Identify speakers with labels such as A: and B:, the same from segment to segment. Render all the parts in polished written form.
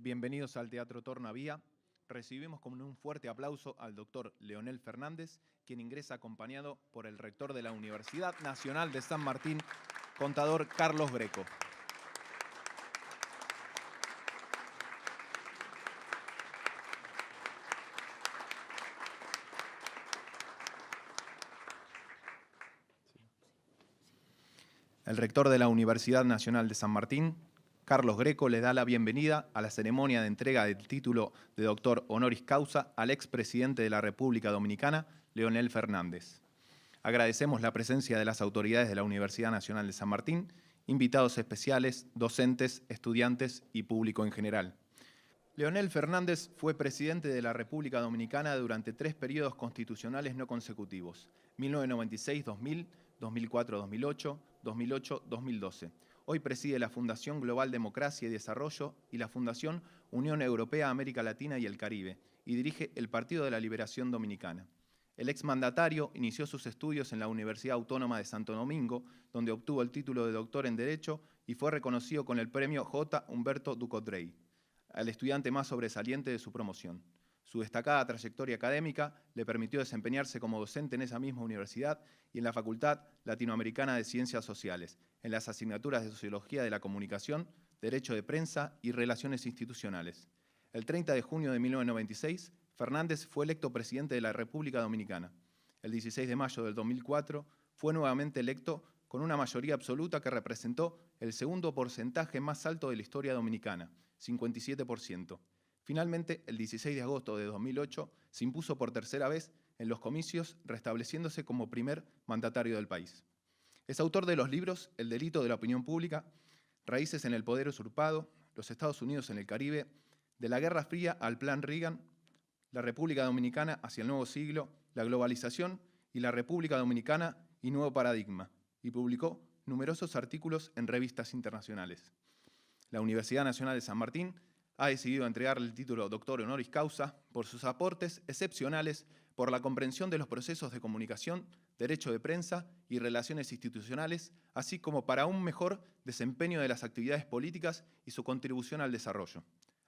A: Bienvenidos al Teatro Tornavía. Recibimos con un fuerte aplauso al doctor Leonel Fernández, quien ingresa acompañado por el rector de la Universidad Nacional de San Martín, contador Carlos Greco. El rector de la Universidad Nacional de San Martín, Carlos Greco, le da la bienvenida a la ceremonia de entrega del título de doctor honoris causa al expresidente de la República Dominicana, Leonel Fernández. Agradecemos la presencia de las autoridades de la Universidad Nacional de San Martín, invitados especiales, docentes, estudiantes y público en general. Leonel Fernández fue presidente de la República Dominicana durante 3 periodos constitucionales no consecutivos: 1996-2000, 2004-2008, 2008-2012. Hoy preside la Fundación Global Democracia y Desarrollo y la Fundación Unión Europea, América Latina y el Caribe, y dirige el Partido de la Liberación Dominicana. El exmandatario inició sus estudios en la Universidad Autónoma de Santo Domingo, donde obtuvo el título de doctor en Derecho y fue reconocido con el premio J. Humberto Ducot-Rey, al estudiante más sobresaliente de su promoción. Su destacada trayectoria académica le permitió desempeñarse como docente en esa misma universidad y en la Facultad Latinoamericana de Ciencias Sociales, en las asignaturas de Sociología de la Comunicación, Derecho de Prensa y Relaciones Institucionales. El 30 de junio de 1996, Fernández fue electo presidente de la República Dominicana. El 16 de mayo del 2004 fue nuevamente electo con una mayoría absoluta que representó el segundo porcentaje más alto de la historia dominicana, 57%. Finalmente, el 16 de agosto de 2008, se impuso por tercera vez en los comicios, restableciéndose como primer mandatario del país. Es autor de los libros El delito de la opinión pública, Raíces en el poder usurpado, Los Estados Unidos en el Caribe, De la Guerra Fría al Plan Reagan, La República Dominicana hacia el nuevo siglo, La globalización y la República Dominicana y nuevo paradigma, y publicó numerosos artículos en revistas internacionales. La Universidad Nacional de San Martín ha decidido entregarle el título doctor honoris causa por sus aportes excepcionales, por la comprensión de los procesos de comunicación, derecho de prensa y relaciones institucionales, así como para un mejor desempeño de las actividades políticas y su contribución al desarrollo.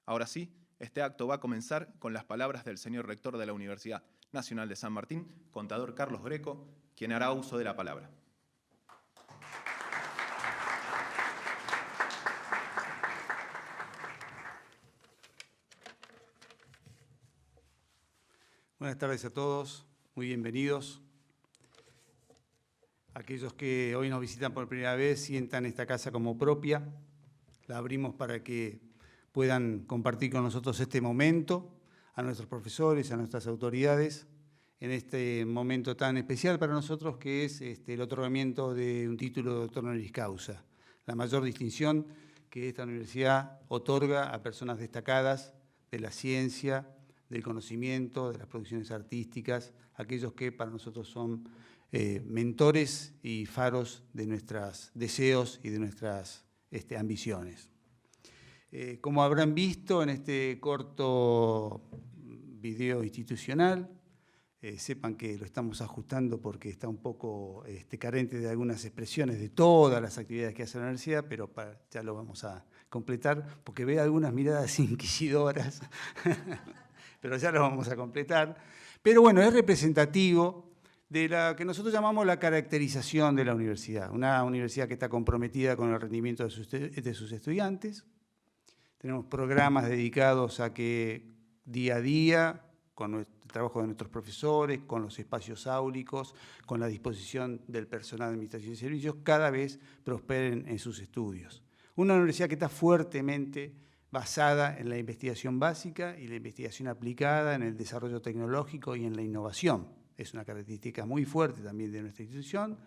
A: Ahora sí, este acto va a comenzar con las palabras del señor rector de la Universidad Nacional de San Martín, contador Carlos Greco, quien hará uso de la palabra.
B: Buenas tardes a todos, muy bienvenidos. Aquellos que hoy nos visitan por primera vez, sientan esta casa como propia. La abrimos para que puedan compartir con nosotros este momento, a nuestros profesores, a nuestras autoridades, en este momento tan especial para nosotros que es el otorgamiento de un título de doctor honoris causa, la mayor distinción que esta universidad otorga a personas destacadas de la ciencia, del conocimiento, de las producciones artísticas, aquellos que para nosotros son mentores y faros de nuestros deseos y de nuestras ambiciones. Como habrán visto en este corto video institucional, sepan que lo estamos ajustando porque está un poco carente de algunas expresiones de todas las actividades que hace la universidad, pero ya lo vamos a completar porque veo algunas miradas inquisidoras. Pero ya lo vamos a completar. Pero bueno, es representativo de la que nosotros llamamos la caracterización de la universidad. Una universidad que está comprometida con el rendimiento de sus estudiantes. Tenemos programas dedicados a que día a día, con el trabajo de nuestros profesores, con los espacios áulicos, con la disposición del personal de administración y servicios, cada vez prosperen en sus estudios. Una universidad que está fuertemente basada en la investigación básica y la investigación aplicada en el desarrollo tecnológico y en la innovación. Es una característica muy fuerte también de nuestra institución,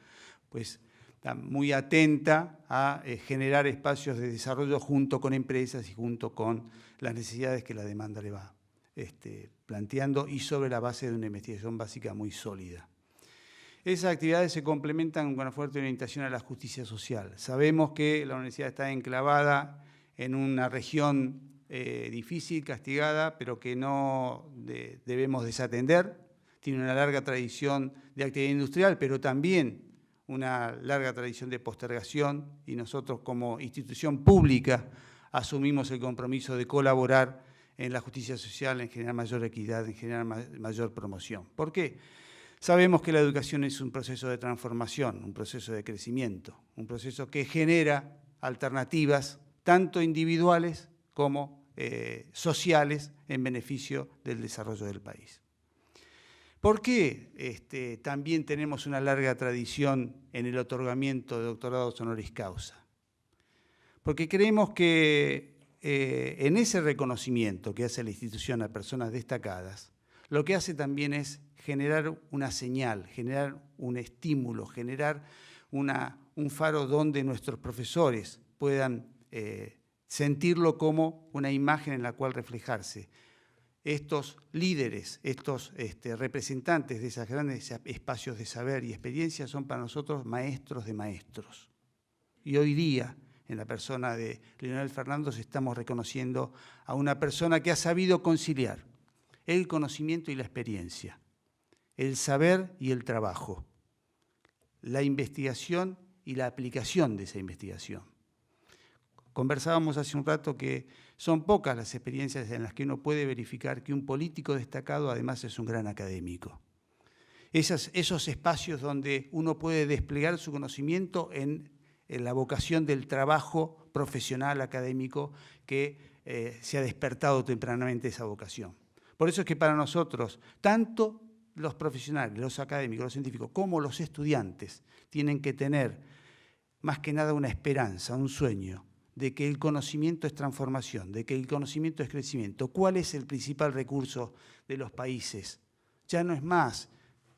B: pues está muy atenta a generar espacios de desarrollo junto con empresas y junto con las necesidades que la demanda le va planteando y sobre la base de una investigación básica muy sólida. Esas actividades se complementan con una fuerte orientación a la justicia social. Sabemos que la universidad está enclavada en una región difícil, castigada, pero que no debemos desatender. Tiene una larga tradición de actividad industrial, pero también una larga tradición de postergación, y nosotros como institución pública asumimos el compromiso de colaborar en la justicia social, en generar mayor equidad, en generar mayor promoción. ¿Por qué? Sabemos que la educación es un proceso de transformación, un proceso de crecimiento, un proceso que genera alternativas tanto individuales como sociales en beneficio del desarrollo del país. ¿Por qué también tenemos una larga tradición en el otorgamiento de doctorados honoris causa? Porque creemos que en ese reconocimiento que hace la institución a personas destacadas, lo que hace también es generar una señal, generar un estímulo, generar un faro donde nuestros profesores puedan sentirlo como una imagen en la cual reflejarse. Estos líderes, estos representantes de esos grandes espacios de saber y experiencia son para nosotros maestros de maestros. Y hoy día, en la persona de Leonel Fernández, estamos reconociendo a una persona que ha sabido conciliar el conocimiento y la experiencia, el saber y el trabajo, la investigación y la aplicación de esa investigación. Conversábamos hace un rato que son pocas las experiencias en las que uno puede verificar que un político destacado además es un gran académico. Esos espacios donde uno puede desplegar su conocimiento en la vocación del trabajo profesional académico que se ha despertado tempranamente esa vocación. Por eso es que para nosotros, tanto los profesionales, los académicos, los científicos, como los estudiantes, tienen que tener más que nada una esperanza, un sueño, de que el conocimiento es transformación, de que el conocimiento es crecimiento. ¿Cuál es el principal recurso de los países? Ya no es más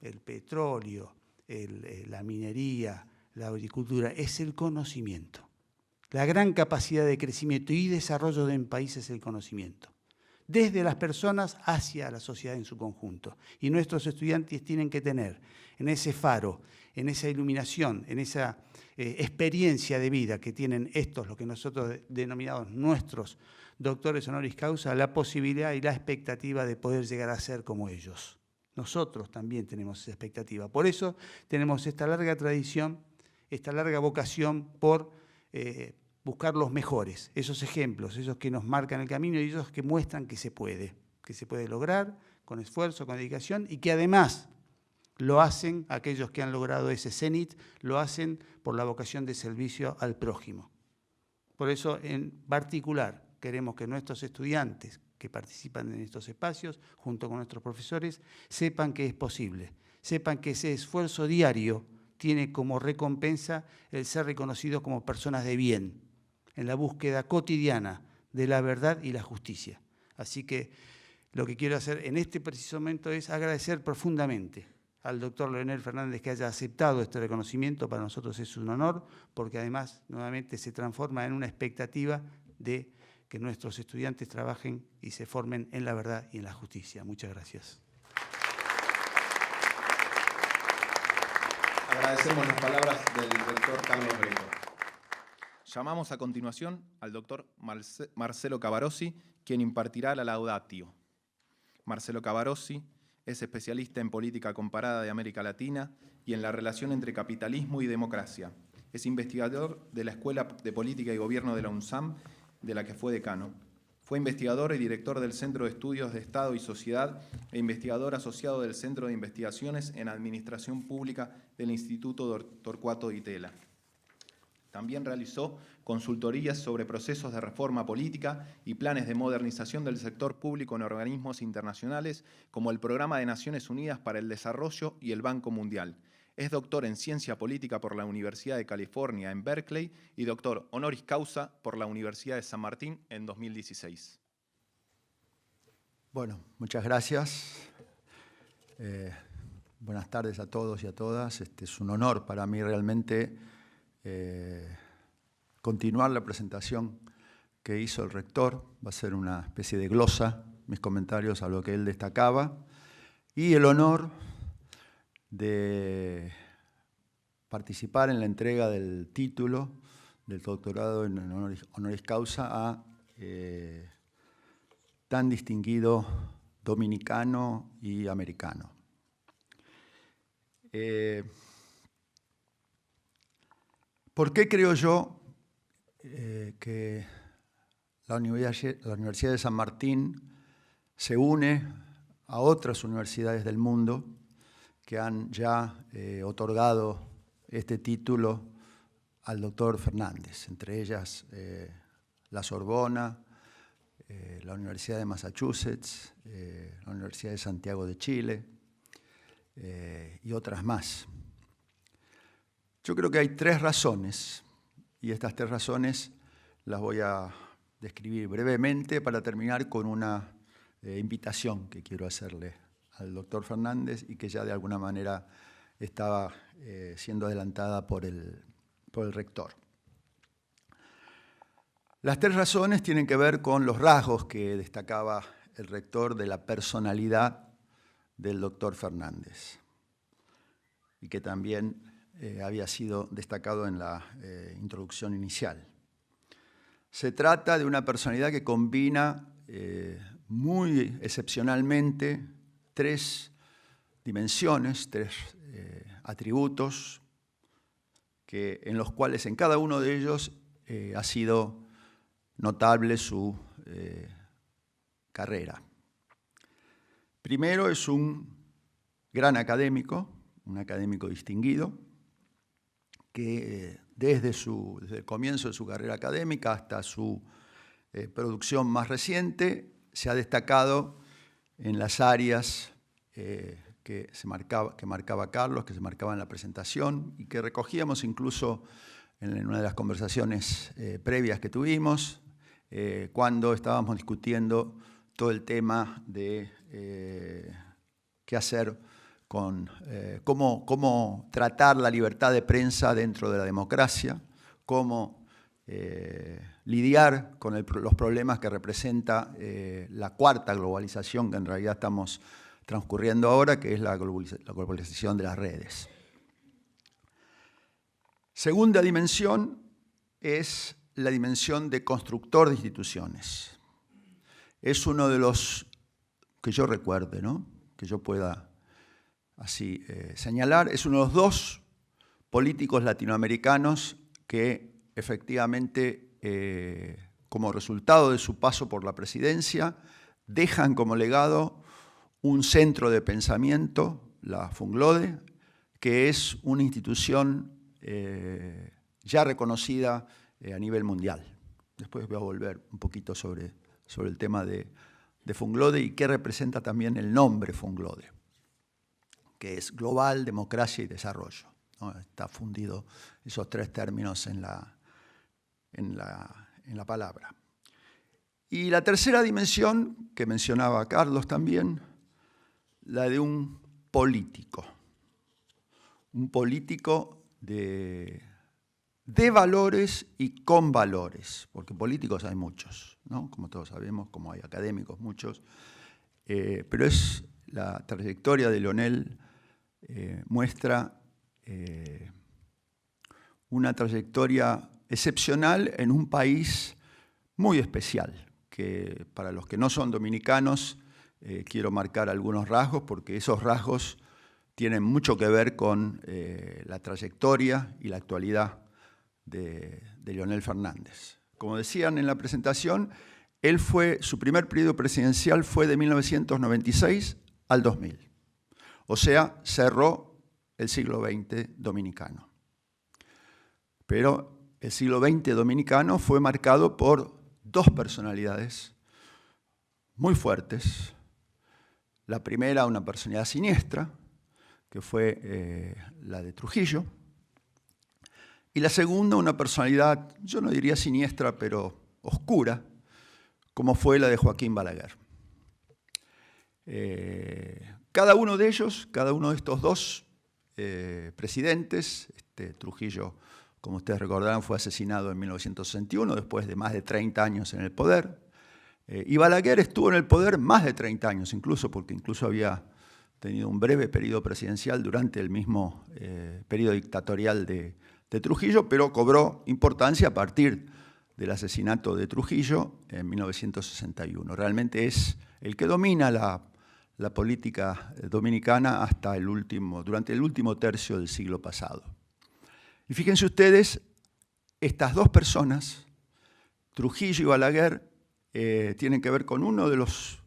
B: el petróleo, la minería, la agricultura, es el conocimiento. La gran capacidad de crecimiento y desarrollo de un país es el conocimiento, desde las personas hacia la sociedad en su conjunto. Y nuestros estudiantes tienen que tener en ese faro, en esa iluminación, en esa experiencia de vida que tienen estos, lo que nosotros denominamos nuestros doctores honoris causa, la posibilidad y la expectativa de poder llegar a ser como ellos. Nosotros también tenemos esa expectativa. Por eso tenemos esta larga tradición, esta larga vocación por buscar los mejores, esos ejemplos, esos que nos marcan el camino y esos que muestran que se puede lograr con esfuerzo, con dedicación y que además lo hacen aquellos que han logrado ese cenit, lo hacen por la vocación de servicio al prójimo. Por eso, en particular, queremos que nuestros estudiantes que participan en estos espacios, junto con nuestros profesores, sepan que es posible, sepan que ese esfuerzo diario tiene como recompensa el ser reconocidos como personas de bien, en la búsqueda cotidiana de la verdad y la justicia. Así que lo que quiero hacer en este preciso momento es agradecer profundamente al doctor Leonel Fernández que haya aceptado este reconocimiento. Para nosotros es un honor, porque además nuevamente se transforma en una expectativa de que nuestros estudiantes trabajen y se formen en la verdad y en la justicia. Muchas gracias.
A: Agradecemos las palabras del rector Carlos Greco. Llamamos a continuación al doctor Marcelo Cavarossi, quien impartirá la laudatio. Marcelo Cavarossi es especialista en política comparada de América Latina y en la relación entre capitalismo y democracia. Es investigador de la Escuela de Política y Gobierno de la UNSAM, de la que fue decano. Fue investigador y director del Centro de Estudios de Estado y Sociedad e investigador asociado del Centro de Investigaciones en Administración Pública del Instituto Torcuato Di Tella. También realizó consultorías sobre procesos de reforma política y planes de modernización del sector público en organismos internacionales como el Programa de Naciones Unidas para el Desarrollo y el Banco Mundial. Es doctor en Ciencia Política por la Universidad de California en Berkeley y doctor honoris causa por la Universidad de San Martín en 2016.
C: Bueno, muchas gracias. Buenas tardes a todos y a todas. Es un honor para mí realmente continuar la presentación que hizo el rector. Va a ser una especie de glosa, mis comentarios a lo que él destacaba. Y el honor de participar en la entrega del título del doctorado en honoris causa a tan distinguido dominicano y americano. ¿Por qué creo yo que la Universidad de San Martín se une a otras universidades del mundo que han ya otorgado este título al doctor Fernández, entre ellas la Sorbona, la Universidad de Massachusetts, la Universidad de Santiago de Chile y otras más. Yo creo que hay 3 razones, y estas 3 razones las voy a describir brevemente para terminar con una invitación que quiero hacerle al doctor Fernández y que ya de alguna manera estaba siendo adelantada por el rector. Las 3 razones tienen que ver con los rasgos que destacaba el rector de la personalidad del doctor Fernández y que también había sido destacado en la introducción inicial. Se trata de una personalidad que combina muy excepcionalmente 3 dimensiones, 3 atributos, en los cuales en cada uno de ellos ha sido notable su carrera. Primero, es un gran académico, un académico distinguido, que desde el comienzo de su carrera académica hasta su producción más reciente se ha destacado en las áreas que marcaba Carlos, que se marcaba en la presentación y que recogíamos incluso en una de las conversaciones previas que tuvimos, cuando estábamos discutiendo todo el tema de qué hacer con cómo tratar la libertad de prensa dentro de la democracia, cómo lidiar con los problemas que representa la cuarta globalización que en realidad estamos transcurriendo ahora, que es la globalización de las redes. Segunda dimensión es la dimensión de constructor de instituciones. Es uno de los, que yo recuerde, ¿no?, que yo pueda así señalar, es uno de los 2 políticos latinoamericanos que efectivamente, como resultado de su paso por la presidencia, dejan como legado un centro de pensamiento, la Funglode, que es una institución ya reconocida a nivel mundial. Después voy a volver un poquito sobre el tema de Funglode y qué representa también el nombre Funglode, que es global, democracia y desarrollo, ¿no? Está fundido esos 3 términos en la palabra. Y la tercera dimensión, que mencionaba Carlos también, la de un político de valores y con valores, porque políticos hay muchos, ¿no?, como todos sabemos, como hay académicos muchos, pero la trayectoria de Leonel muestra una trayectoria excepcional en un país muy especial, que para los que no son dominicanos quiero marcar algunos rasgos, porque esos rasgos tienen mucho que ver con la trayectoria y la actualidad de Leonel Fernández. Como decían en la presentación, su primer periodo presidencial fue de 1996 al 2000. O sea, cerró el siglo XX dominicano. Pero el siglo XX dominicano fue marcado por 2 personalidades muy fuertes. La primera, una personalidad siniestra, que fue la de Trujillo. Y la segunda, una personalidad, yo no diría siniestra, pero oscura, como fue la de Joaquín Balaguer. Cada uno de estos 2 presidentes, Trujillo, como ustedes recordarán, fue asesinado en 1961, después de más de 30 años en el poder. Y Balaguer estuvo en el poder más de 30 años, porque había tenido un breve periodo presidencial durante el mismo periodo dictatorial de Trujillo, pero cobró importancia a partir del asesinato de Trujillo en 1961. Realmente es el que domina la política dominicana durante el último tercio del siglo pasado. Y fíjense ustedes, estas 2 personas, Trujillo y Balaguer, tienen que ver con uno de los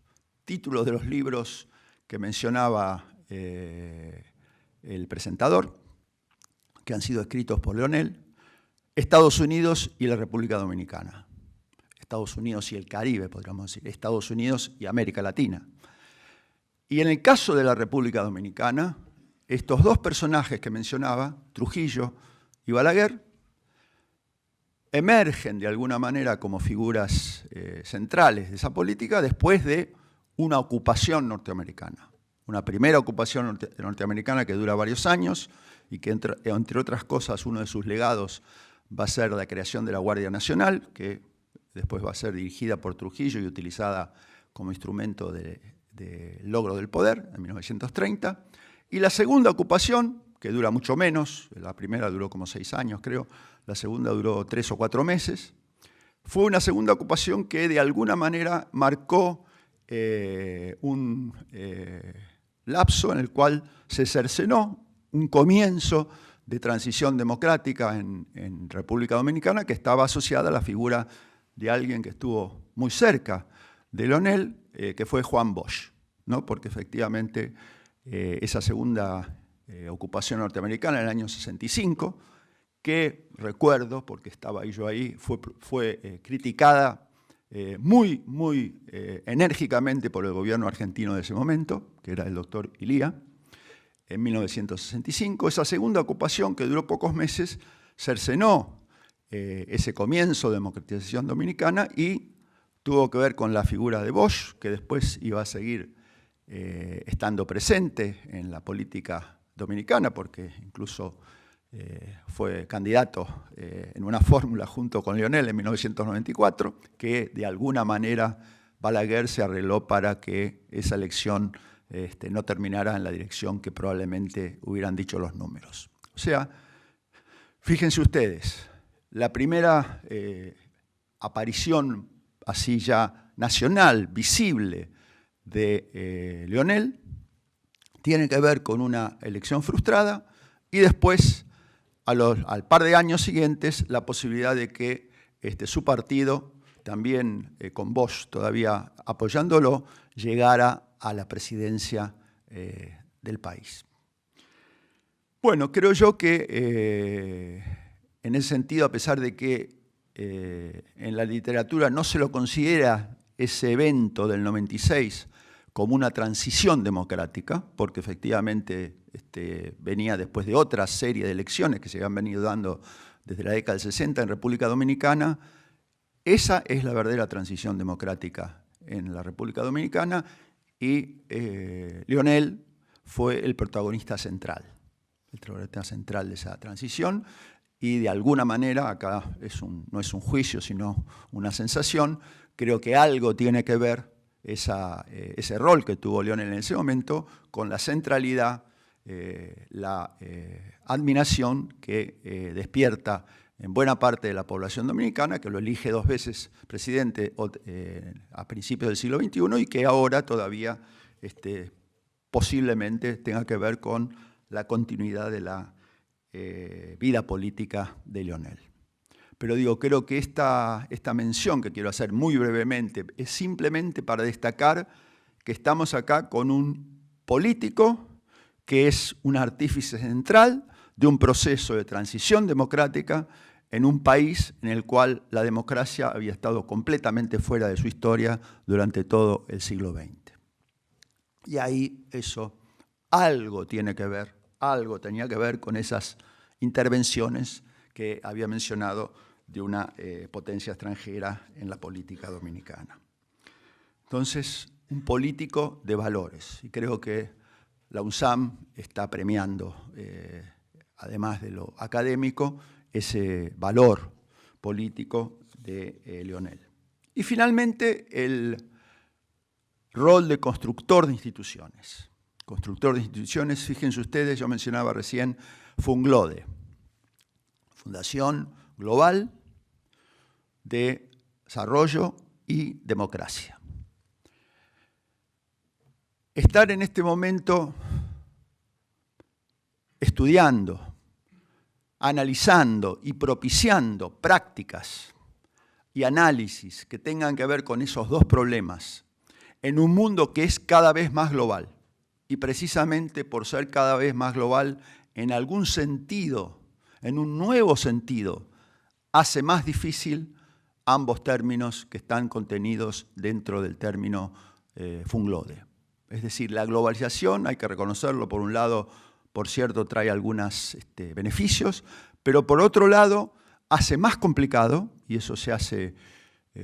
C: títulos de los libros que mencionaba el presentador, que han sido escritos por Leonel, Estados Unidos y la República Dominicana. Estados Unidos y el Caribe, podríamos decir, Estados Unidos y América Latina. Y en el caso de la República Dominicana, estos dos personajes que mencionaba, Trujillo y Balaguer, emergen de alguna manera como figuras centrales de esa política después de una ocupación norteamericana. Una primera ocupación norteamericana que dura varios años y que, entre otras cosas, uno de sus legados va a ser la creación de la Guardia Nacional, que después va a ser dirigida por Trujillo y utilizada como instrumento de logro del poder en 1930. Y la segunda ocupación, que dura mucho menos, la primera duró como 6 años, creo, la segunda duró 3 o 4 meses, fue una segunda ocupación que de alguna manera marcó un lapso en el cual se cercenó un comienzo de transición democrática en República Dominicana que estaba asociada a la figura de alguien que estuvo muy cerca de Leonel, que fue Juan Bosch, ¿no? Porque efectivamente esa segunda ocupación norteamericana en el año 65, que recuerdo, porque estaba yo ahí, fue criticada muy enérgicamente por el gobierno argentino de ese momento, que era el doctor Ilía, en 1965. Esa segunda ocupación, que duró pocos meses, cercenó ese comienzo de democratización dominicana y tuvo que ver con la figura de Bosch, que después iba a seguir estando presente en la política dominicana, porque incluso fue candidato en una fórmula junto con Leonel en 1994, que de alguna manera Balaguer se arregló para que esa elección no terminara en la dirección que probablemente hubieran dicho los números. O sea, fíjense ustedes, la primera aparición así ya nacional, visible, de Leonel, tiene que ver con una elección frustrada y después, al par de años siguientes, la posibilidad de que su partido, también con Bosch todavía apoyándolo, llegara a la presidencia del país. Bueno, creo yo que en ese sentido, a pesar de que en la literatura no se lo considera ese evento del 96 como una transición democrática, porque efectivamente venía después de otra serie de elecciones que se habían venido dando desde la década del 60 en República Dominicana, esa es la verdadera transición democrática en la República Dominicana y Leonel fue el protagonista central de esa transición y de alguna manera, acá no es un juicio sino una sensación, creo que algo tiene que ver ese rol que tuvo Leonel en ese momento con la centralidad, la admiración que despierta en buena parte de la población dominicana, que lo elige 2 veces presidente a principios del siglo XXI y que ahora todavía posiblemente tenga que ver con la continuidad de la vida política de Leonel. Pero digo, creo que esta mención que quiero hacer muy brevemente es simplemente para destacar que estamos acá con un político que es un artífice central de un proceso de transición democrática en un país en el cual la democracia había estado completamente fuera de su historia durante todo el siglo XX. Y ahí eso algo tenía que ver con esas intervenciones que había mencionado de una potencia extranjera en la política dominicana. Entonces, un político de valores, y creo que la UNSAM está premiando, además de lo académico, ese valor político de Leonel. Y finalmente, el rol de constructor de instituciones. Constructor de instituciones, fíjense ustedes, yo mencionaba recién Funglode, Fundación Global de Desarrollo y Democracia. Estar en este momento estudiando, analizando y propiciando prácticas y análisis que tengan que ver con esos dos problemas, en un mundo que es cada vez más global, y precisamente por ser cada vez más global, en algún sentido, en un nuevo sentido, hace más difícil ambos términos que están contenidos dentro del término Funglode. Es decir, la globalización, hay que reconocerlo, por un lado, por cierto, trae algunos beneficios, pero por otro lado, hace más complicado, y eso se hace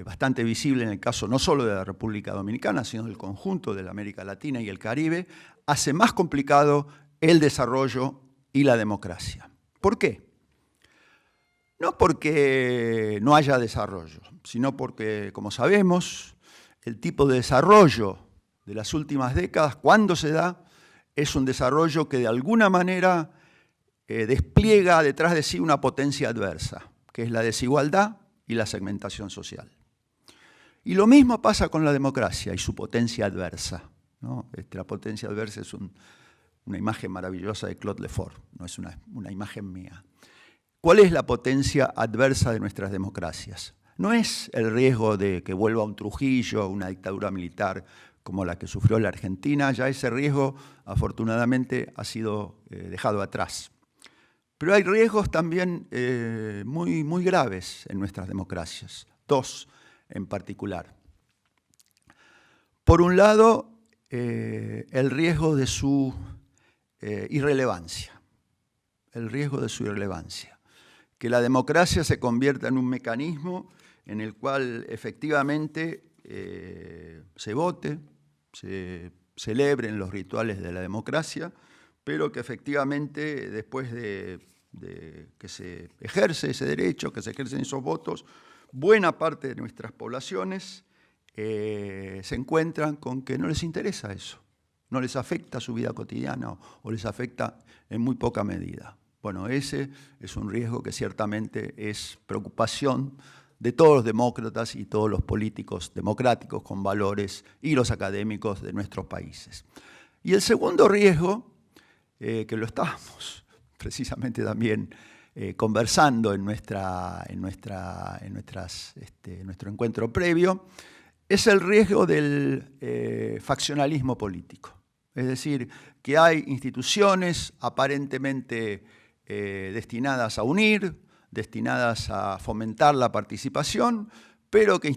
C: bastante visible en el caso no solo de la República Dominicana, sino del conjunto de la América Latina y el Caribe, hace más complicado el desarrollo y la democracia. ¿Por qué? No porque no haya desarrollo, sino porque, como sabemos, el tipo de desarrollo de las últimas décadas, cuando se da, es un desarrollo que de alguna manera despliega detrás de sí una potencia adversa, que es la desigualdad y la segmentación social. Y lo mismo pasa con la democracia y su potencia adversa, ¿no? La potencia adversa es una imagen maravillosa de Claude Lefort, no es una imagen mía. ¿Cuál es la potencia adversa de nuestras democracias? No es el riesgo de que vuelva un Trujillo, una dictadura militar como la que sufrió la Argentina, ya ese riesgo afortunadamente ha sido dejado atrás. Pero hay riesgos también muy graves en nuestras democracias, dos en particular. Por un lado, el riesgo de su irrelevancia, que la democracia se convierta en un mecanismo en el cual efectivamente se vote, se celebren los rituales de la democracia, pero que efectivamente después de que se ejerce ese derecho, que se ejercen esos votos, buena parte de nuestras poblaciones se encuentran con que no les interesa eso, no les afecta su vida cotidiana o les afecta en muy poca medida. Bueno, ese es un riesgo que ciertamente es preocupación de todos los demócratas y todos los políticos democráticos con valores y los académicos de nuestros países. Y el segundo riesgo, que lo estábamos precisamente también conversando en nuestro encuentro previo, es el riesgo del faccionalismo político. Es decir, que hay instituciones aparentemente destinadas a unir, destinadas a fomentar la participación, pero que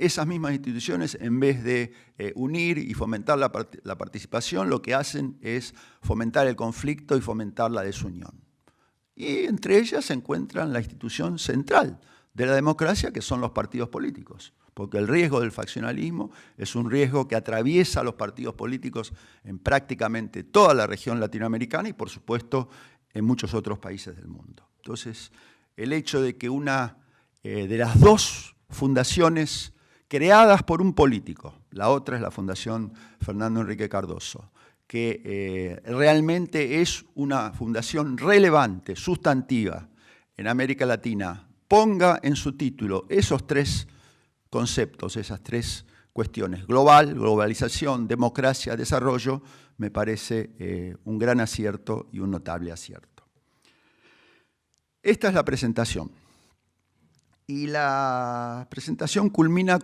C: esas mismas instituciones, en vez de unir y fomentar la participación, lo que hacen es fomentar el conflicto y fomentar la desunión. Y entre ellas se encuentra la institución central de la democracia, que son los partidos políticos, porque el riesgo del faccionalismo es un riesgo que atraviesa a los partidos políticos en prácticamente toda la región latinoamericana y, por supuesto, en muchos otros países del mundo. Entonces, el hecho de que una de las dos fundaciones creadas por un político, la otra es la Fundación Fernando Enrique Cardoso, que realmente es una fundación relevante, sustantiva en América Latina, ponga en su título esos tres conceptos, esas tres cuestiones, globalización, democracia, desarrollo, me parece un gran acierto y un notable acierto. Esta es la presentación. Y la presentación culmina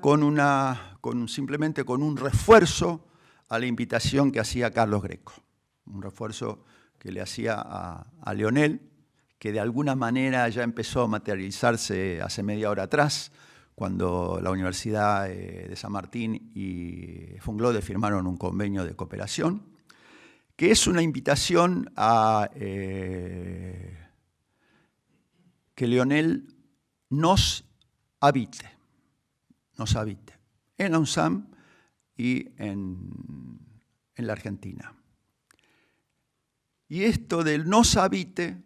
C: simplemente con un refuerzo a la invitación que hacía Carlos Greco. Un refuerzo que le hacía a Leonel, que de alguna manera ya empezó a materializarse hace media hora atrás, cuando la Universidad de San Martín y Funglode firmaron un convenio de cooperación, que es una invitación a que Leonel nos habite en la UNSAM y en la Argentina. Y esto del nos habite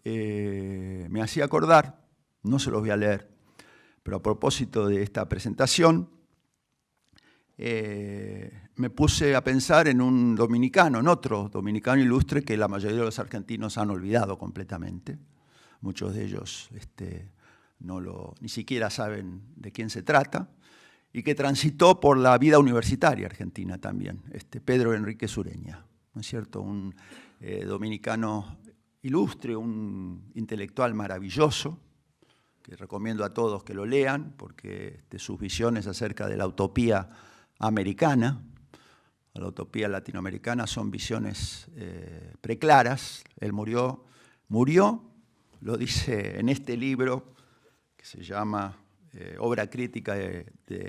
C: me hacía acordar, no se los voy a leer, pero a propósito de esta presentación, me puse a pensar en un dominicano, en otro dominicano ilustre que la mayoría de los argentinos han olvidado completamente. Muchos de ellos ni siquiera saben de quién se trata, y que transitó por la vida universitaria argentina también, Pedro Enrique Sureña, ¿no es cierto? Un dominicano ilustre, un intelectual maravilloso, que recomiendo a todos que lo lean, porque sus visiones acerca de la utopía americana, la utopía latinoamericana, son visiones preclaras. Él murió, lo dice en este libro, que se llama Obra Crítica de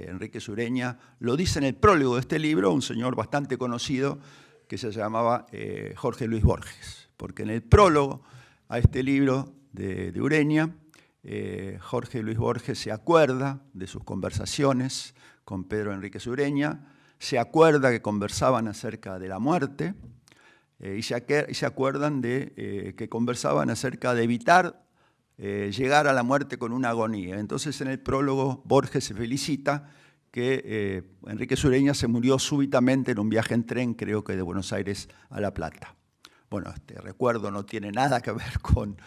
C: Enrique Sureña, lo dice en el prólogo de este libro un señor bastante conocido que se llamaba Jorge Luis Borges, porque en el prólogo a este libro de Ureña, Jorge Luis Borges se acuerda de sus conversaciones con Pedro Enríquez Ureña, se acuerda que conversaban acerca de la muerte y se acuerdan de que conversaban acerca de evitar llegar a la muerte con una agonía. Entonces, en el prólogo, Borges se felicita que Enríquez Ureña se murió súbitamente en un viaje en tren, creo que de Buenos Aires a La Plata. Bueno, este recuerdo no tiene nada que ver con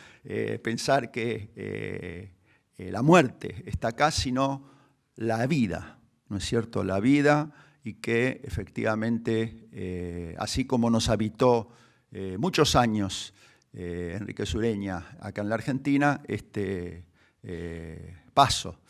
C: pensar que la muerte está acá, sino la vida, ¿no es cierto? La vida, y que efectivamente, así como nos habitó muchos años Enríquez Ureña acá en la Argentina, este paso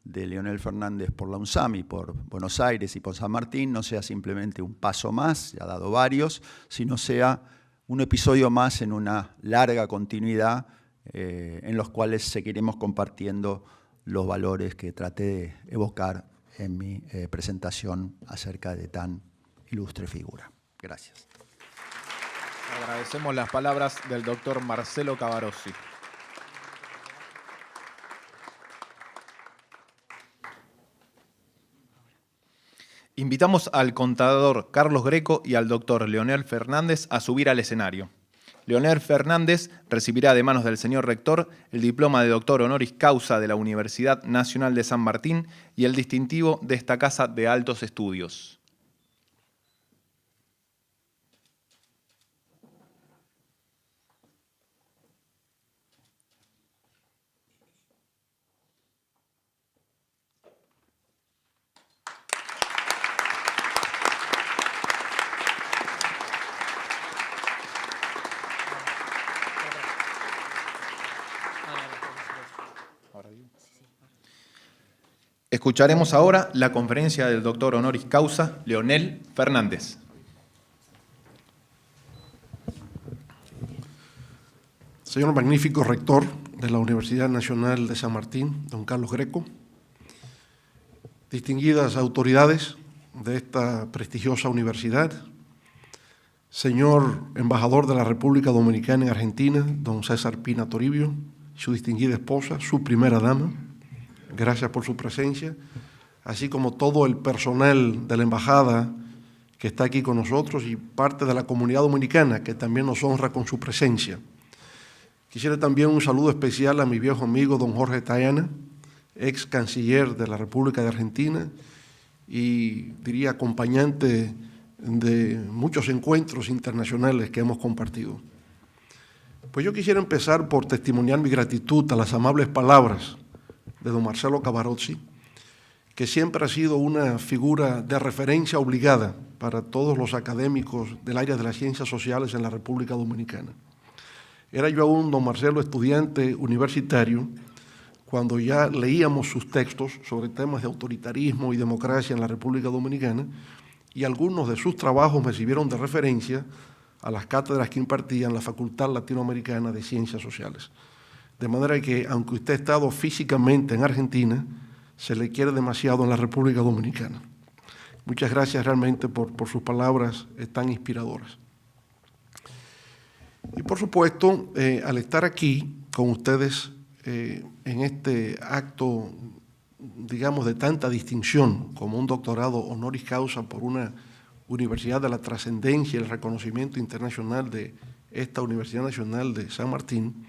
C: de Leonel Fernández por la UNSAM y por Buenos Aires y por San Martín no sea simplemente un paso más, ya ha dado varios, sino sea un episodio más en una larga continuidad en los cuales seguiremos compartiendo los valores que traté de evocar en mi presentación acerca de tan ilustre figura. Gracias.
A: Agradecemos las palabras del doctor Marcelo Cavarossi. Invitamos al contador Carlos Greco y al doctor Leonel Fernández a subir al escenario. Leonel Fernández recibirá de manos del señor rector el diploma de doctor honoris causa de la Universidad Nacional de San Martín y el distintivo de esta Casa de Altos Estudios. Escucharemos ahora la conferencia del doctor honoris causa, Leonel Fernández.
D: Señor magnífico rector de la Universidad Nacional de San Martín, don Carlos Greco, distinguidas autoridades de esta prestigiosa universidad, señor embajador de la República Dominicana en Argentina, don César Pina Toribio, su distinguida esposa, su primera dama, gracias por su presencia, así como todo el personal de la embajada que está aquí con nosotros y parte de la comunidad dominicana que también nos honra con su presencia. Quisiera también un saludo especial a mi viejo amigo don Jorge Tayana, ex canciller de la República de Argentina y diría acompañante de muchos encuentros internacionales que hemos compartido. Pues yo quisiera empezar por testimoniar mi gratitud a las amables palabras de don Marcelo Cavarossi, que siempre ha sido una figura de referencia obligada para todos los académicos del área de las ciencias sociales en la República Dominicana. Era yo aún, don Marcelo, estudiante universitario, cuando ya leíamos sus textos sobre temas de autoritarismo y democracia en la República Dominicana, y algunos de sus trabajos me sirvieron de referencia a las cátedras que impartía en la Facultad Latinoamericana de Ciencias Sociales. De manera que, aunque usted ha estado físicamente en Argentina, se le quiere demasiado en la República Dominicana. Muchas gracias realmente por sus palabras tan inspiradoras. Y por supuesto, al estar aquí con ustedes en este acto, digamos, de tanta distinción, como un doctorado honoris causa por una universidad de la trascendencia y el reconocimiento internacional de esta Universidad Nacional de San Martín,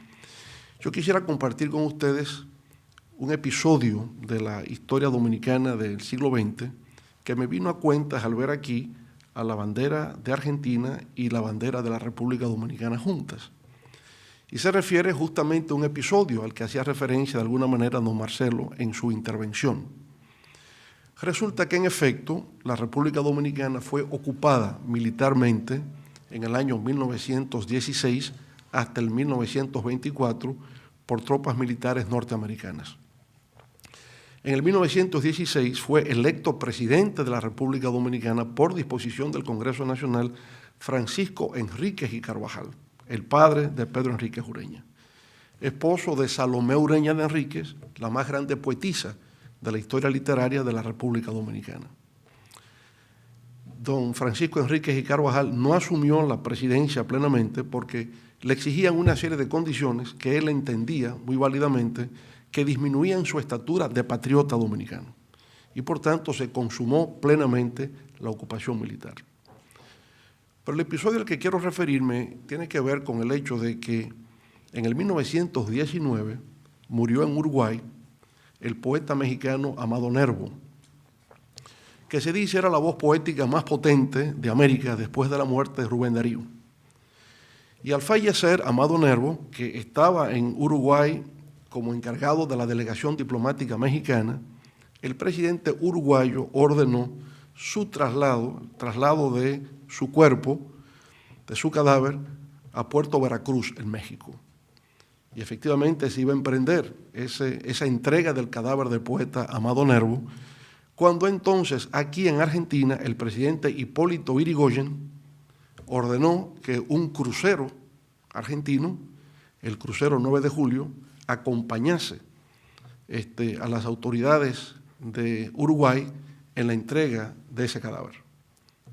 D: yo quisiera compartir con ustedes un episodio de la historia dominicana del siglo XX que me vino a cuentas al ver aquí a la bandera de Argentina y la bandera de la República Dominicana juntas. Y se refiere justamente a un episodio al que hacía referencia de alguna manera don Marcelo en su intervención. Resulta que en efecto la República Dominicana fue ocupada militarmente en el año 1916 hasta el 1924 por tropas militares norteamericanas. En el 1916 fue electo presidente de la República Dominicana por disposición del Congreso Nacional Francisco Enríquez y Carvajal, el padre de Pedro Enríquez Ureña, esposo de Salomé Ureña de Enríquez, la más grande poetisa de la historia literaria de la República Dominicana. Don Francisco Enríquez y Carvajal no asumió la presidencia plenamente porque le exigían una serie de condiciones que él entendía muy válidamente que disminuían su estatura de patriota dominicano y por tanto se consumó plenamente la ocupación militar. Pero el episodio al que quiero referirme tiene que ver con el hecho de que en el 1919 murió en Uruguay el poeta mexicano Amado Nervo, que se dice era la voz poética más potente de América después de la muerte de Rubén Darío. Y al fallecer Amado Nervo, que estaba en Uruguay como encargado de la delegación diplomática mexicana, el presidente uruguayo ordenó su traslado de su cuerpo, de su cadáver, a Puerto Veracruz, en México. Y efectivamente se iba a emprender esa entrega del cadáver del poeta Amado Nervo, cuando entonces aquí en Argentina el presidente Hipólito Yrigoyen ordenó que un crucero argentino, el crucero 9 de Julio, acompañase a las autoridades de Uruguay en la entrega de ese cadáver.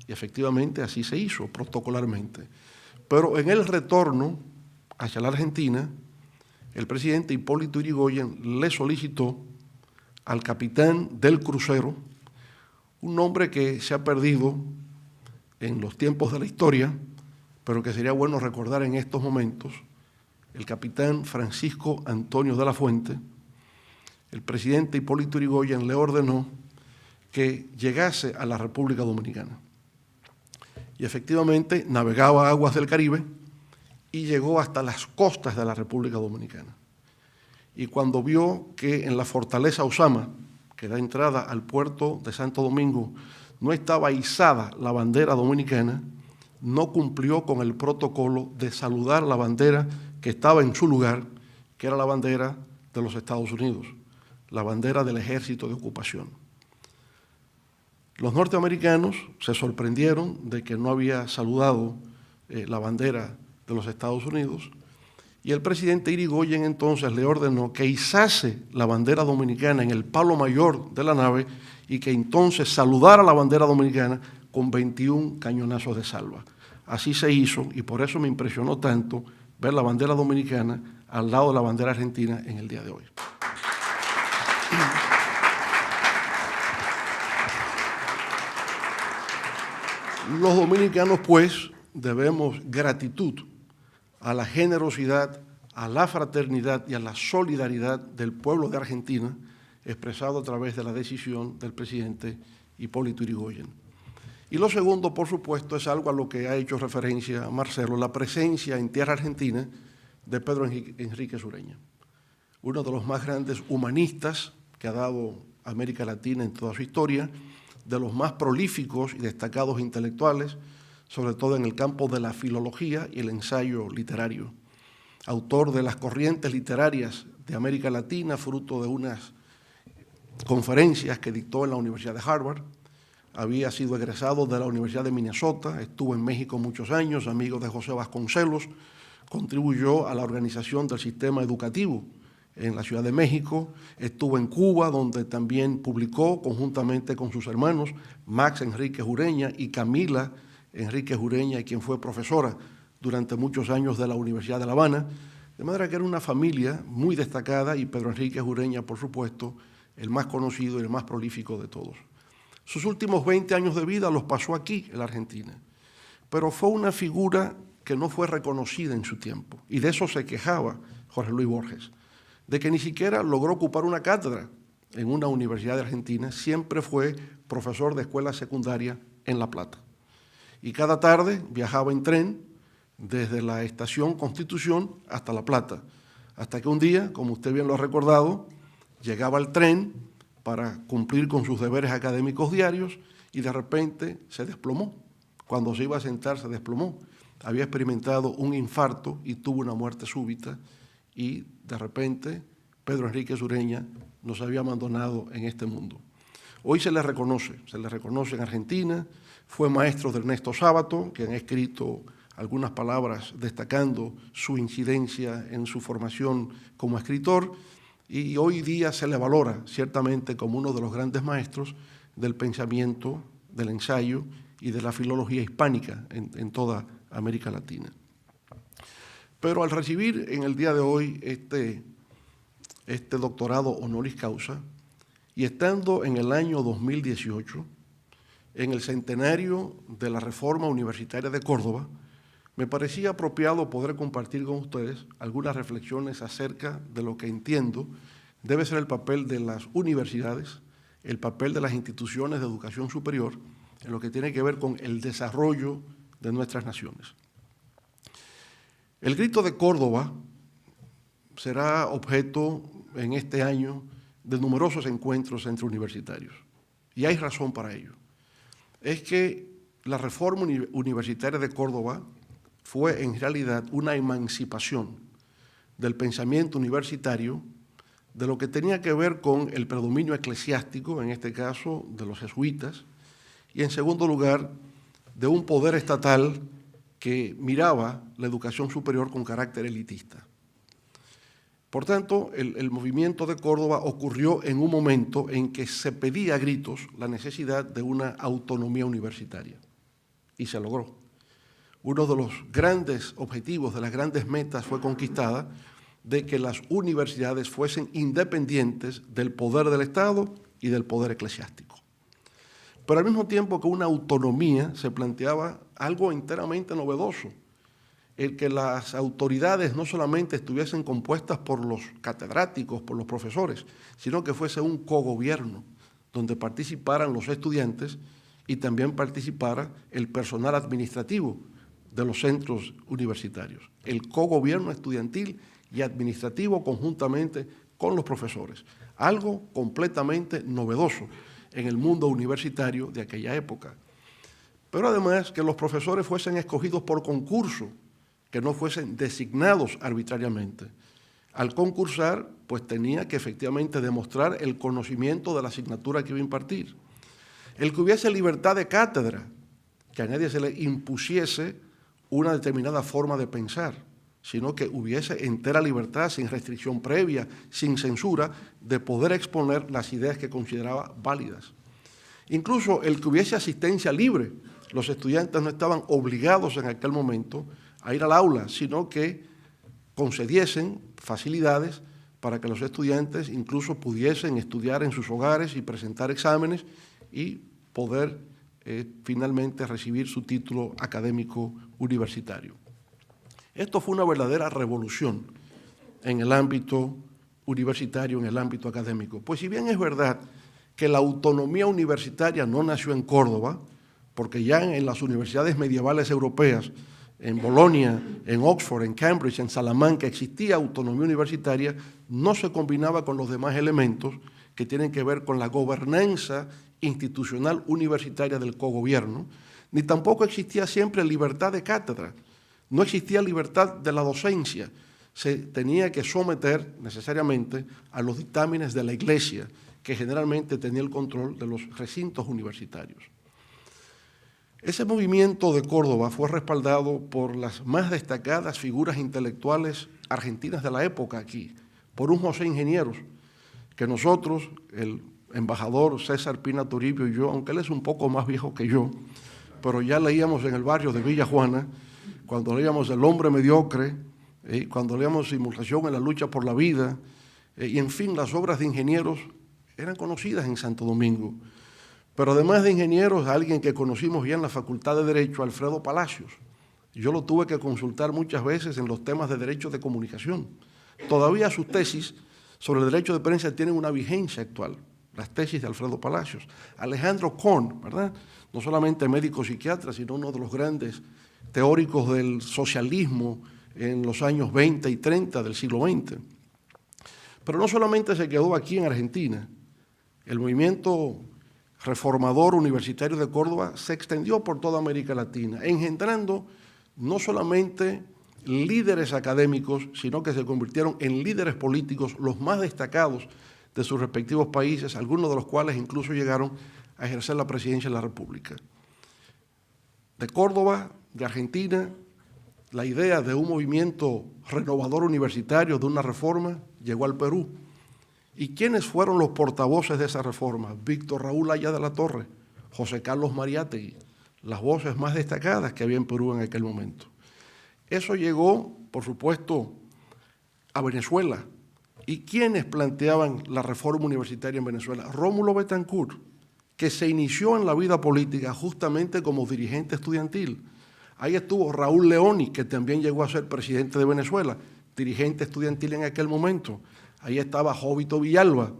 D: Y efectivamente así se hizo protocolarmente. Pero en el retorno hacia la Argentina, el presidente Hipólito Yrigoyen le solicitó al capitán del crucero, un nombre que se ha perdido en los tiempos de la historia, pero que sería bueno recordar en estos momentos, el capitán Francisco Antonio de la Fuente. El presidente Hipólito Yrigoyen le ordenó que llegase a la República Dominicana. Y efectivamente navegaba a aguas del Caribe y llegó hasta las costas de la República Dominicana. Y cuando vio que en la fortaleza Osama, que da entrada al puerto de Santo Domingo, no estaba izada la bandera dominicana, no cumplió con el protocolo de saludar la bandera que estaba en su lugar, que era la bandera de los Estados Unidos, la bandera del ejército de ocupación. Los norteamericanos se sorprendieron de que no había saludado la bandera de los Estados Unidos y el presidente Yrigoyen entonces le ordenó que izase la bandera dominicana en el palo mayor de la nave y que entonces saludara la bandera dominicana con 21 cañonazos de salva. Así se hizo y por eso me impresionó tanto ver la bandera dominicana al lado de la bandera argentina en el día de hoy. Los dominicanos, pues, debemos gratitud a la generosidad, a la fraternidad y a la solidaridad del pueblo de Argentina, expresado a través de la decisión del presidente Hipólito Yrigoyen. Y lo segundo, por supuesto, es algo a lo que ha hecho referencia Marcelo, la presencia en tierra argentina de Pedro Enríquez Ureña, uno de los más grandes humanistas que ha dado América Latina en toda su historia, de los más prolíficos y destacados intelectuales, sobre todo en el campo de la filología y el ensayo literario. Autor de las corrientes literarias de América Latina, fruto de unas conferencias que dictó en la Universidad de Harvard. Había sido egresado de la Universidad de Minnesota, estuvo en México muchos años, amigo de José Vasconcelos, contribuyó a la organización del sistema educativo en la Ciudad de México, estuvo en Cuba, donde también publicó conjuntamente con sus hermanos Max Enríquez Ureña y Camila Enríquez Ureña, quien fue profesora durante muchos años de la Universidad de La Habana, de manera que era una familia muy destacada y Pedro Enríquez Ureña, por supuesto, el más conocido y el más prolífico de todos. Sus últimos 20 años de vida los pasó aquí, en la Argentina, pero fue una figura que no fue reconocida en su tiempo, y de eso se quejaba Jorge Luis Borges, de que ni siquiera logró ocupar una cátedra en una universidad de Argentina, siempre fue profesor de escuela secundaria en La Plata. Y cada tarde viajaba en tren desde la estación Constitución hasta La Plata, hasta que un día, como usted bien lo ha recordado, llegaba el tren para cumplir con sus deberes académicos diarios y de repente se desplomó. Cuando se iba a sentar se desplomó. Había experimentado un infarto y tuvo una muerte súbita y de repente Pedro Enríquez Ureña nos había abandonado en este mundo. Hoy se le reconoce en Argentina, fue maestro de Ernesto Sábato, que han escrito algunas palabras destacando su incidencia en su formación como escritor, y hoy día se le valora ciertamente como uno de los grandes maestros del pensamiento, del ensayo y de la filología hispánica en toda América Latina. Pero al recibir en el día de hoy este doctorado honoris causa, y estando en el año 2018, en el centenario de la Reforma Universitaria de Córdoba, me parecía apropiado poder compartir con ustedes algunas reflexiones acerca de lo que entiendo debe ser el papel de las universidades, el papel de las instituciones de educación superior en lo que tiene que ver con el desarrollo de nuestras naciones. El Grito de Córdoba será objeto en este año de numerosos encuentros entre universitarios, y hay razón para ello. Es que la Reforma Universitaria de Córdoba fue en realidad una emancipación del pensamiento universitario de lo que tenía que ver con el predominio eclesiástico, en este caso de los jesuitas, y en segundo lugar, de un poder estatal que miraba la educación superior con carácter elitista. Por tanto, el movimiento de Córdoba ocurrió en un momento en que se pedía a gritos la necesidad de una autonomía universitaria, y se logró. Uno de los grandes objetivos, de las grandes metas, fue conquistada de que las universidades fuesen independientes del poder del Estado y del poder eclesiástico. Pero al mismo tiempo que una autonomía, se planteaba algo enteramente novedoso, el que las autoridades no solamente estuviesen compuestas por los catedráticos, por los profesores, sino que fuese un cogobierno donde participaran los estudiantes y también participara el personal administrativo de los centros universitarios, el cogobierno estudiantil y administrativo conjuntamente con los profesores, algo completamente novedoso en el mundo universitario de aquella época. Pero además que los profesores fuesen escogidos por concurso, que no fuesen designados arbitrariamente. Al concursar, pues tenía que efectivamente demostrar el conocimiento de la asignatura que iba a impartir. El que hubiese libertad de cátedra, que a nadie se le impusiese una determinada forma de pensar, sino que hubiese entera libertad, sin restricción previa, sin censura, de poder exponer las ideas que consideraba válidas. Incluso el que hubiese asistencia libre, los estudiantes no estaban obligados en aquel momento a ir al aula, sino que concediesen facilidades para que los estudiantes incluso pudiesen estudiar en sus hogares y presentar exámenes y poder finalmente recibir su título académico universitario. Esto fue una verdadera revolución en el ámbito universitario, en el ámbito académico. Pues si bien es verdad que la autonomía universitaria no nació en Córdoba, porque ya en las universidades medievales europeas, en Bolonia, en Oxford, en Cambridge, en Salamanca, existía autonomía universitaria, no se combinaba con los demás elementos que tienen que ver con la gobernanza institucional universitaria del cogobierno, ni tampoco existía siempre libertad de cátedra, no existía libertad de la docencia, se tenía que someter necesariamente a los dictámenes de la Iglesia, que generalmente tenía el control de los recintos universitarios. Ese movimiento de Córdoba fue respaldado por las más destacadas figuras intelectuales argentinas de la época aquí, por un José Ingenieros, que nosotros, el embajador César Pina Toribio y yo, aunque él es un poco más viejo que yo, pero ya leíamos en el barrio de Villa Juana, cuando leíamos El hombre mediocre, cuando leíamos Simulación en la lucha por la vida, y en fin, las obras de Ingenieros eran conocidas en Santo Domingo. Pero además de Ingenieros, alguien que conocimos ya en la Facultad de Derecho, Alfredo Palacios. Yo lo tuve que consultar muchas veces en los temas de derecho de comunicación. Todavía sus tesis sobre el derecho de prensa tienen una vigencia actual, las tesis de Alfredo Palacios. Alejandro Korn, ¿verdad? No solamente médico psiquiatra, sino uno de los grandes teóricos del socialismo en los años 20 y 30 del siglo XX. Pero no solamente se quedó aquí en Argentina, el movimiento reformador universitario de Córdoba se extendió por toda América Latina, engendrando no solamente líderes académicos, sino que se convirtieron en líderes políticos, los más destacados de sus respectivos países, algunos de los cuales incluso llegaron a ejercer la presidencia de la República. De Córdoba, de Argentina, la idea de un movimiento renovador universitario, de una reforma, llegó al Perú. ¿Y quiénes fueron los portavoces de esa reforma? Víctor Raúl Haya de la Torre, José Carlos Mariátegui, las voces más destacadas que había en Perú en aquel momento. Eso llegó, por supuesto, a Venezuela. ¿Y quiénes planteaban la reforma universitaria en Venezuela? Rómulo Betancourt, que se inició en la vida política justamente como dirigente estudiantil. Ahí estuvo Raúl Leoni, que también llegó a ser presidente de Venezuela, dirigente estudiantil en aquel momento. Ahí estaba Jovito Villalba,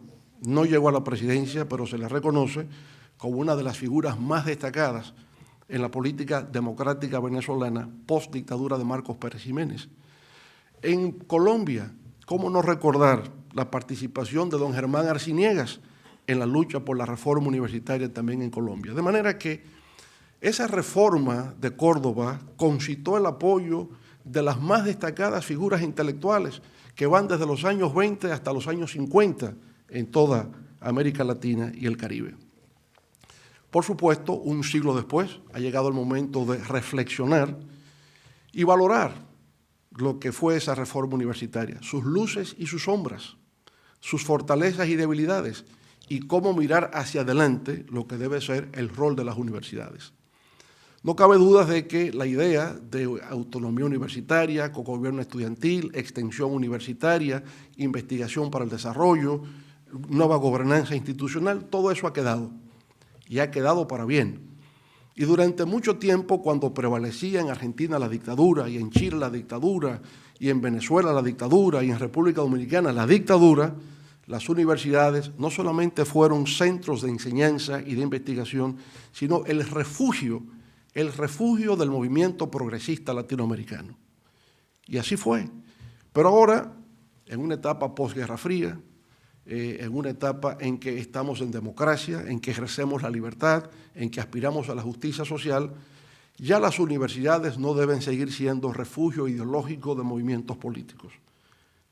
D: no llegó a la presidencia, pero se le reconoce como una de las figuras más destacadas en la política democrática venezolana post-dictadura de Marcos Pérez Jiménez. En Colombia, ¿cómo no recordar la participación de don Germán Arciniegas en la lucha por la reforma universitaria también en Colombia? De manera que esa reforma de Córdoba concitó el apoyo de las más destacadas figuras intelectuales que van desde los años 20 hasta los años 50 en toda América Latina y el Caribe. Por supuesto, un siglo después ha llegado el momento de reflexionar y valorar lo que fue esa reforma universitaria, sus luces y sus sombras, sus fortalezas y debilidades, y cómo mirar hacia adelante lo que debe ser el rol de las universidades. No cabe duda de que la idea de autonomía universitaria, cogobierno estudiantil, extensión universitaria, investigación para el desarrollo, nueva gobernanza institucional, todo eso ha quedado, y ha quedado para bien. Y durante mucho tiempo, cuando prevalecía en Argentina la dictadura, y en Chile la dictadura, y en Venezuela la dictadura, y en República Dominicana la dictadura, las universidades no solamente fueron centros de enseñanza y de investigación, sino el refugio del movimiento progresista latinoamericano. Y así fue. Pero ahora, en una etapa posguerra fría, en una etapa en que estamos en democracia, en que ejercemos la libertad, en que aspiramos a la justicia social, ya las universidades no deben seguir siendo refugio ideológico de movimientos políticos.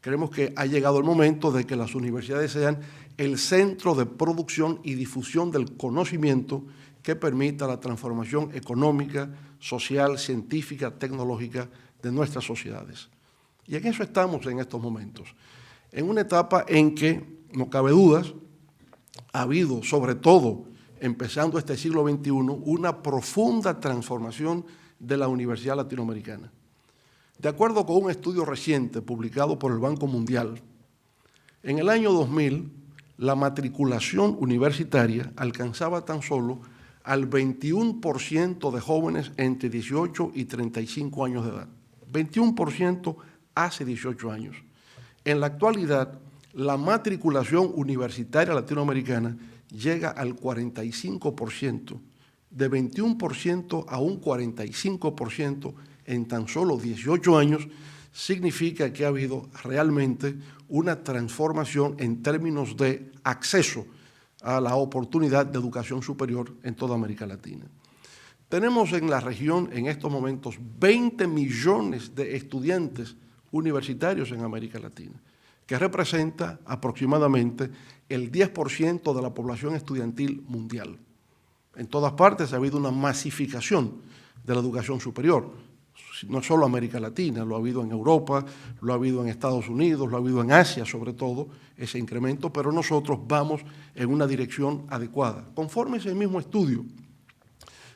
D: Creemos que ha llegado el momento de que las universidades sean el centro de producción y difusión del conocimiento que permita la transformación económica, social, científica, tecnológica de nuestras sociedades. Y en eso estamos en estos momentos, en una etapa en que, no cabe dudas, ha habido, sobre todo, empezando este siglo XXI, una profunda transformación de la universidad latinoamericana. De acuerdo con un estudio reciente publicado por el Banco Mundial, en el año 2000, la matriculación universitaria alcanzaba tan solo al 21% de jóvenes entre 18 y 35 años de edad. 21% hace 18 años. En la actualidad, la matriculación universitaria latinoamericana llega al 45%, de 21% a un 45% en tan solo 18 años, significa que ha habido realmente una transformación en términos de acceso a la oportunidad de educación superior en toda América Latina. Tenemos en la región en estos momentos 20 millones de estudiantes universitarios en América Latina, que representa aproximadamente el 10% de la población estudiantil mundial. En todas partes ha habido una masificación de la educación superior, no solo América Latina, lo ha habido en Europa, lo ha habido en Estados Unidos, lo ha habido en Asia sobre todo, ese incremento, pero nosotros vamos en una dirección adecuada. Conforme ese mismo estudio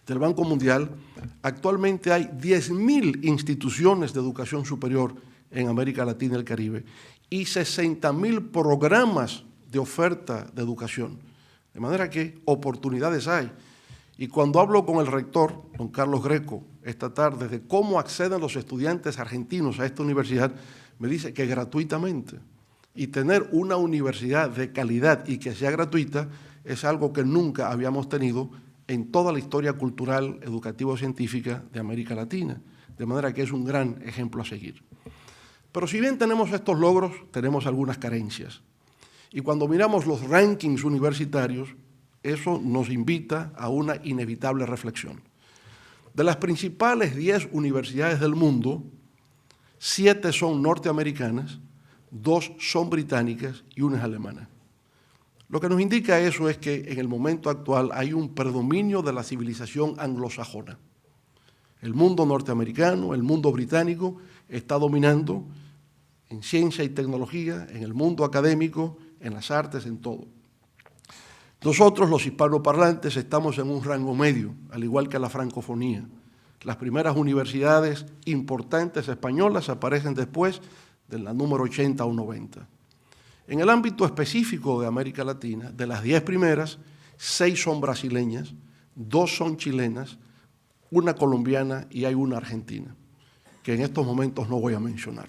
D: del Banco Mundial, actualmente hay 10.000 instituciones de educación superior en América Latina y el Caribe y 60.000 programas de oferta de educación. De manera que oportunidades hay. Y cuando hablo con el rector, don Carlos Greco, esta tarde, de cómo acceden los estudiantes argentinos a esta universidad, me dice que gratuitamente. Y tener una universidad de calidad y que sea gratuita es algo que nunca habíamos tenido en toda la historia cultural, educativa o científica de América Latina. De manera que es un gran ejemplo a seguir. Pero si bien tenemos estos logros, tenemos algunas carencias. Y cuando miramos los rankings universitarios, eso nos invita a una inevitable reflexión. De las principales 10 universidades del mundo, 7 son norteamericanas, 2 son británicas y 1 es alemana. Lo que nos indica eso es que en el momento actual hay un predominio de la civilización anglosajona. El mundo norteamericano, el mundo británico está dominando en ciencia y tecnología, en el mundo académico, en las artes, en todo. Nosotros, los hispanoparlantes, estamos en un rango medio, al igual que la francofonía. Las primeras universidades importantes españolas aparecen después de la número 80 o 90. En el ámbito específico de América Latina, de las 10 primeras, 6 son brasileñas, 2 son chilenas, 1 colombiana y hay 1 argentina, que en estos momentos no voy a mencionar.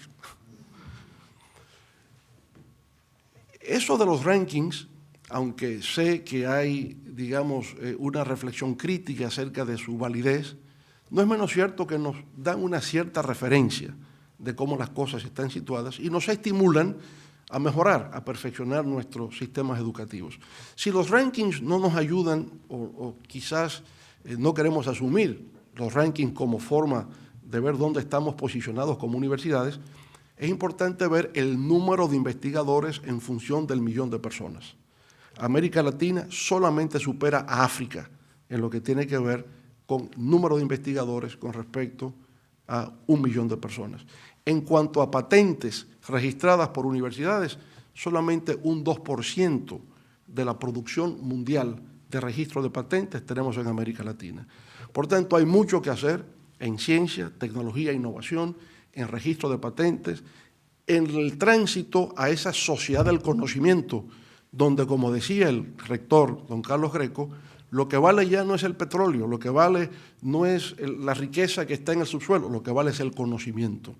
D: Eso de los rankings, aunque sé que hay, digamos, una reflexión crítica acerca de su validez, no es menos cierto que nos dan una cierta referencia de cómo las cosas están situadas y nos estimulan a mejorar, a perfeccionar nuestros sistemas educativos. Si los rankings no nos ayudan o quizás no queremos asumir los rankings como forma de ver dónde estamos posicionados como universidades, es importante ver el número de investigadores en función del millón de personas. América Latina solamente supera a África en lo que tiene que ver con número de investigadores con respecto a 1 millón de personas. En cuanto a patentes registradas por universidades, solamente un 2% de la producción mundial de registro de patentes tenemos en América Latina. Por tanto, hay mucho que hacer en ciencia, tecnología e innovación, en registro de patentes, en el tránsito a esa sociedad del conocimiento, donde, como decía el rector, don Carlos Greco, lo que vale ya no es el petróleo, lo que vale no es la riqueza que está en el subsuelo, lo que vale es el conocimiento.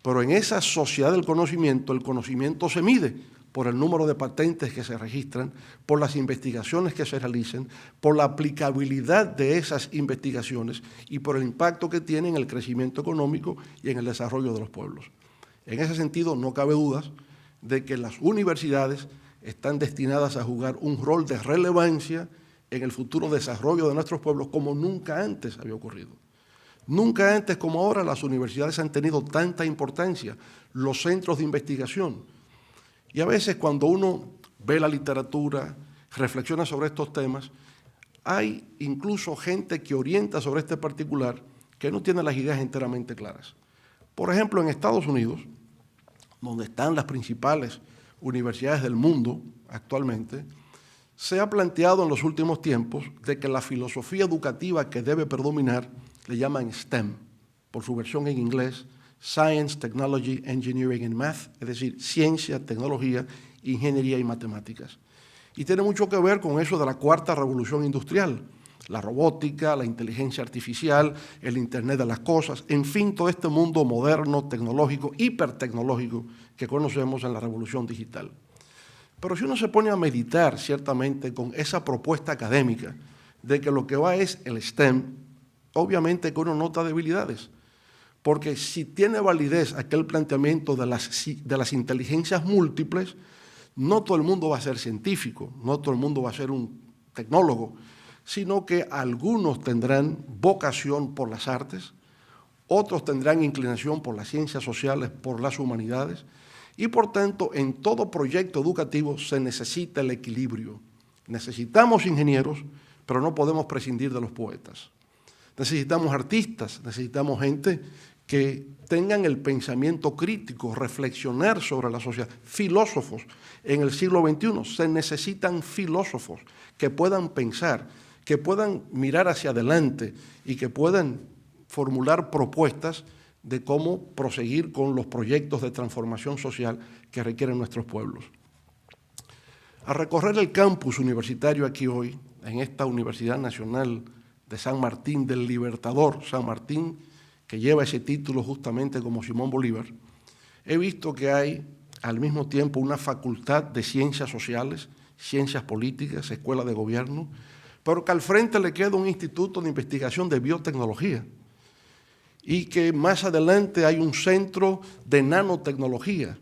D: Pero en esa sociedad del conocimiento, el conocimiento se mide por el número de patentes que se registran, por las investigaciones que se realicen, por la aplicabilidad de esas investigaciones y por el impacto que tienen en el crecimiento económico y en el desarrollo de los pueblos. En ese sentido, no cabe dudas de que las universidades están destinadas a jugar un rol de relevancia en el futuro desarrollo de nuestros pueblos como nunca antes había ocurrido. Nunca antes como ahora las universidades han tenido tanta importancia, los centros de investigación. Y a veces cuando uno ve la literatura, reflexiona sobre estos temas, hay incluso gente que orienta sobre este particular que no tiene las ideas enteramente claras. Por ejemplo, en Estados Unidos, donde están las principales universidades del mundo actualmente, se ha planteado en los últimos tiempos de que la filosofía educativa que debe predominar le llaman STEM, por su versión en inglés, Science, Technology, Engineering and Math, es decir, ciencia, tecnología, ingeniería y matemáticas. Y tiene mucho que ver con eso de la 4ª revolución industrial, la robótica, la inteligencia artificial, el Internet de las cosas, en fin, todo este mundo moderno, tecnológico, hipertecnológico que conocemos en la revolución digital. Pero si uno se pone a meditar ciertamente con esa propuesta académica de que lo que va es el STEM, obviamente que uno nota debilidades, porque si tiene validez aquel planteamiento de las inteligencias múltiples, no todo el mundo va a ser científico, no todo el mundo va a ser un tecnólogo, sino que algunos tendrán vocación por las artes, otros tendrán inclinación por las ciencias sociales, por las humanidades, y por tanto en todo proyecto educativo se necesita el equilibrio. Necesitamos ingenieros, pero no podemos prescindir de los poetas. Necesitamos artistas, necesitamos gente que tengan el pensamiento crítico, reflexionar sobre la sociedad. Filósofos en el siglo XXI, se necesitan filósofos que puedan pensar, que puedan mirar hacia adelante y que puedan formular propuestas de cómo proseguir con los proyectos de transformación social que requieren nuestros pueblos. Al recorrer el campus universitario aquí hoy, en esta Universidad Nacional de San Martín del Libertador, San Martín, que lleva ese título justamente como Simón Bolívar, he visto que hay al mismo tiempo una facultad de ciencias sociales, ciencias políticas, escuela de gobierno, pero que al frente le queda un instituto de investigación de biotecnología y que más adelante hay un centro de nanotecnología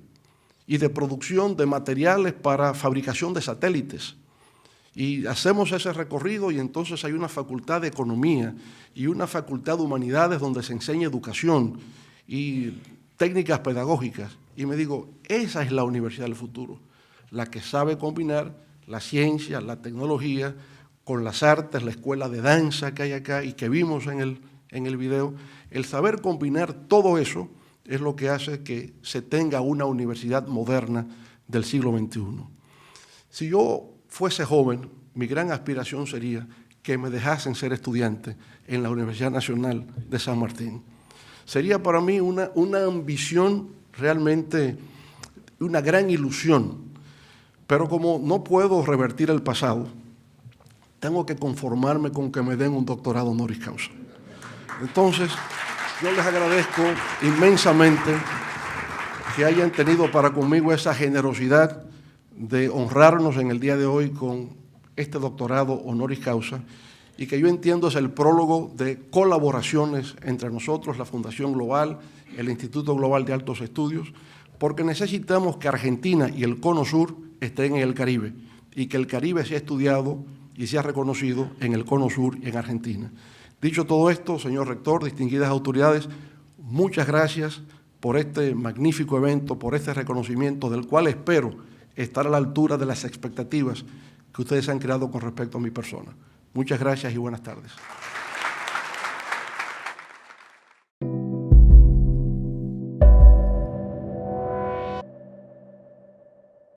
D: y de producción de materiales para fabricación de satélites. Y hacemos ese recorrido y entonces hay una facultad de economía y una facultad de humanidades donde se enseña educación y técnicas pedagógicas, y me digo, esa es la universidad del futuro, la que sabe combinar la ciencia, la tecnología, con las artes, la escuela de danza que hay acá y que vimos en el video. El saber combinar todo eso es lo que hace que se tenga una universidad moderna del siglo XXI. Si yo fuese joven, mi gran aspiración sería que me dejasen ser estudiante en la Universidad Nacional de San Martín. Sería para mí una ambición realmente, una gran ilusión, pero como no puedo revertir el pasado, tengo que conformarme con que me den un doctorado honoris causa. Entonces, yo les agradezco inmensamente que hayan tenido para conmigo esa generosidad de honrarnos en el día de hoy con este doctorado honoris causa, y que yo entiendo es el prólogo de colaboraciones entre nosotros, la Fundación Global, el Instituto Global de Altos Estudios, porque necesitamos que Argentina y el Cono Sur estén en el Caribe, y que el Caribe sea estudiado y sea reconocido en el Cono Sur y en Argentina. Dicho todo esto, señor rector, distinguidas autoridades, muchas gracias por este magnífico evento, por este reconocimiento, del cual espero estar a la altura de las expectativas que ustedes han creado con respecto a mi persona. Muchas gracias y buenas tardes.